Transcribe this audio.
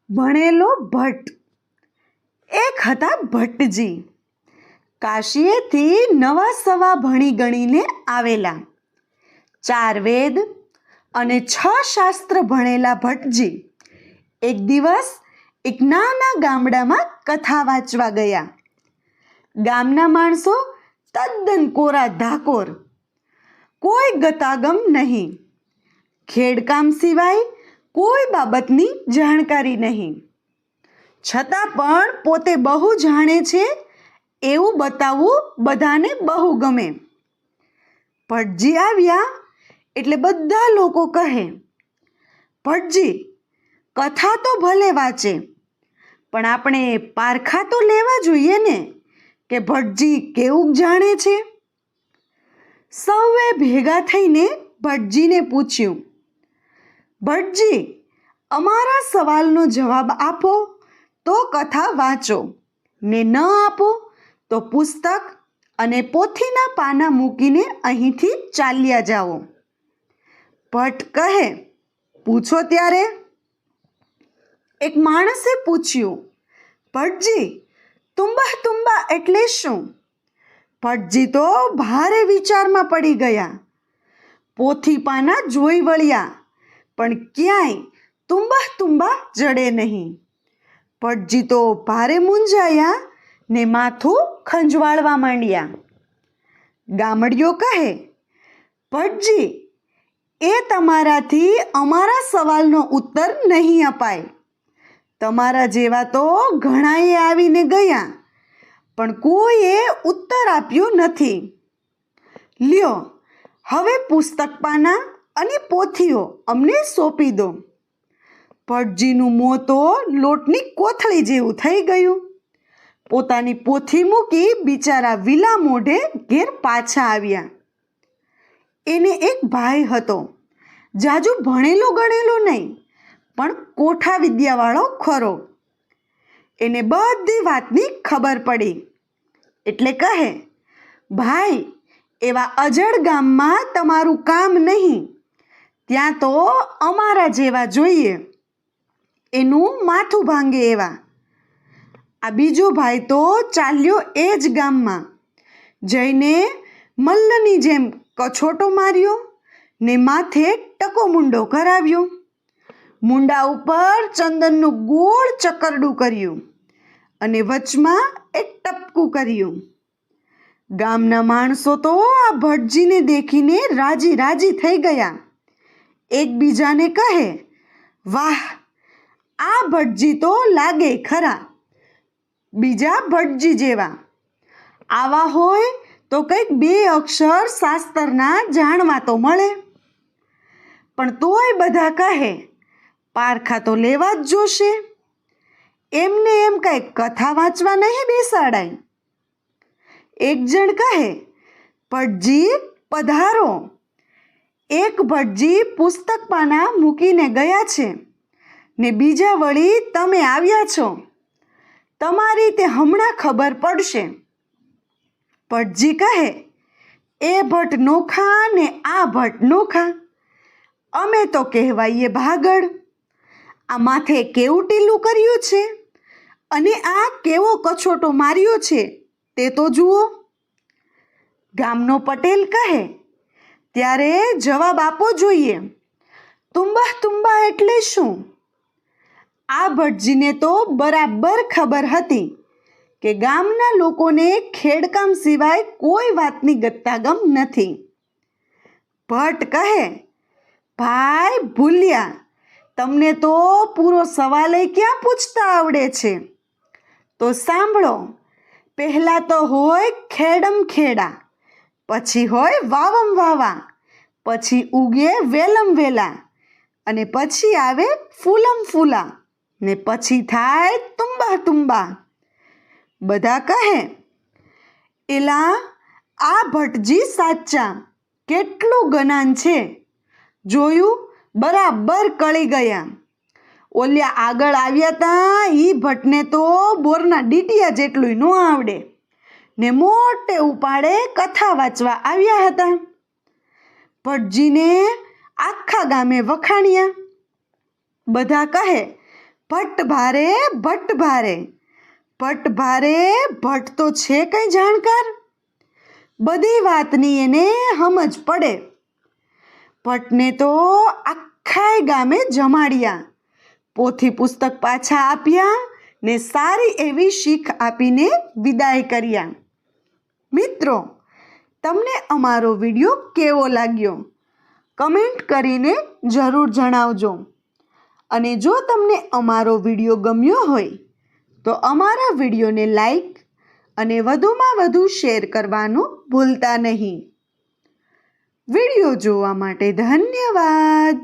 ભણેલો ભટ્ટ. એક હતા ભટ્ટજી. કાશીએથી નવા સવા ભણી ગણીને આવેલા. 4 વેદ અને 6 શાસ્ત્ર ભણેલા ભટ્ટજી એક દિવસ એક નાના ગામડામાં કથા વાંચવા ગયા. ગામના માણસો તદ્દન કોરા ધાકોર, કોઈ ગતાગમ નહીં, ખેડકામ સિવાય કોઈ બાબતની જાણકારી નહીં. છતાં પણ પોતે બહુ જાણે છે એવું બતાવવું બધાને બહુ ગમે. ભટ્ટજી આવ્યા એટલે બધા લોકો કહે, ભટ્ટજી કથા તો ભલે વાંચે, પણ આપણે પારખા તો લેવા જોઈએ ને કે ભટ્ટજી કેવું જાણે છે. સૌએ ભેગા થઈને ભટ્ટજીને પૂછ્યું, ભટ્ટજી અમારા સવાલનો જવાબ આપો તો કથા વાંચો, ને ન આપો તો પુસ્તક અને પોથીના પાના મૂકીને અહીંથી ચાલ્યા જાઓ. ભટ્ટ કહે, પૂછો ત્યારે. એક માણસે પૂછ્યું, ભટ્ટજી તુંબા તુંબા એટલે શું? ભટ્ટજી તો ભારે વિચારમાં પડી ગયા. પોથી પાના જોઈ વળ્યા, પણ ક્યાંય તુંબા તુંબા જડે નહીં. ભટ્ટજી તો ભારે મૂંઝાયા ને માથું ખંજવાળવા માંડ્યા. ગામડિયો કહે, ભટ્ટજી એ તમારાથી અમારા સવાલનો ઉત્તર નહીં અપાય. તમારા જેવા તો ઘણાએ આવીને ગયા, પણ કોઈએ ઉત્તર આપ્યો નથી. લ્યો હવે પુસ્તક પાના અને પોથીઓ અમને સોંપી દો. ભટ્ટજીનું મોં તો લોટની કોથળી જેવું થઈ ગયું. પોતાની પોથી મૂકી બિચારા વિલા મોઢે ઘેર પાછા આવ્યા. એને એક ભાઈ હતો, જાજુ ભણેલો ગણેલો નહીં, પણ કોઠા વિદ્યાવાળો ખરો. એને બધી વાતની ખબર પડી એટલે કહે, ભાઈ એવા અજળ ગામમાં તમારું કામ નહીં, ત્યાં તો અમારા જેવા જોઈએ, એનું માથું ભાંગે એવા. આ બીજો ભાઈ તો ચાલ્યો એ જ ગામમાં જઈને મલ્લની જેમ કછોટો માર્યો ને માથે ટકો મુંડો કરાવ્યો. મુંડા ઉપર ચંદનનું ગોળ ચકરડું કર્યું અને વચમાં એક ટપકું કર્યું. ગામના માણસો તો આ ભટ્ટજીને દેખીને રાજી રાજી થઈ ગયા. એકબીજાને કહે, વાહ આ ભટ્ટજી તો લાગે ખરા બીજા ભટ્ટજી જેવા. આવા હોય તો કંઈક 2 અક્ષર શાસ્ત્રના જાણવા તો મળે. પણ તોય બધા કહે, પારખા તો લેવા જ જોશે, એમને એમ કાંઈ કથા વાંચવા નહીં બેસાડાય. એક જણ કહે, ભટ્ટજી પધારો. એક ભટ્ટજી પુસ્તક પાના મૂકીને ગયા છે ને બીજા વળી તમે આવ્યા છો. તમારી તે હમણાં ખબર પડશે. ભટ્ટજી કહે, એ ભટ્ટ નોખા ને આ ભટ્ટ નોખા. અમે તો કહેવાઈએ ભાગળ. આ માથે કેવું ટીલું કર્યું છે અને આ કેવો કછોટો માર્યો છે તે તો જુઓ. ગામનો પટેલ કહે, ત્યારે જવાબ આપવો જોઈએ. તુંબા તુંબા એટલે શું? આ ભટ્ટજીને તો બરાબર ખબર હતી કે ગામના લોકોને ખેડકામ સિવાય કોઈ વાતની ગત્તાગમ નથી. ભટ્ટ કહે, ભાઈ ભૂલ્યા, તમને તો પૂરો સવાલ ક્યાં પૂછતા આવડે છે? તો સાંભળો, પહેલાં તો હોય ખેડમ ખેડા, પછી હોય વાવમ વાવા, પછી ઉગે વેલમ વેલા, અને પછી આવે ફૂલમ ફૂલા, ને પછી થાય તુંબા તુંબા. બધા કહે, એલા આ ભટ્ટજી સાચા, કેટલું જ્ઞાન છે, જોયું બરાબર કળી ગયા. ઓલ્યા આગળ આવ્યા તા એ ભટ્ટને તો બોરના ડીટિયા જેટલું ન આવડે ને મોટે ઉપાડે કથા વાંચવા આવ્યા હતા. ભટ્ટજીને આખા ગામે વખાણ્યા. બધા કહે, ભટ્ટ ભારે ભટ્ટ ભારે, ભટ્ટ ભારે ભટ્ટ તો છે કઈ જાણકાર, બધી વાતની એને સમજ પડે. ભટ્ટને તો આખાય ગામે જમાડ્યા, પોથી પુસ્તક પાછા આપ્યા ને સારી એવી શીખ આપીને વિદાય કર્યા. મિત્રો, તમને અમારો વિડીયો કેવો લાગ્યો? કમેન્ટ કરીને જરૂર જણાવજો. અને જો તમને અમારો વિડીયો ગમ્યો હોય તો અમારા વિડીયોને લાઈક અને વધુમાં વધુ શેર કરવાનું ભૂલતા નહીં. વિડીયો જોવા માટે ધન્યવાદ.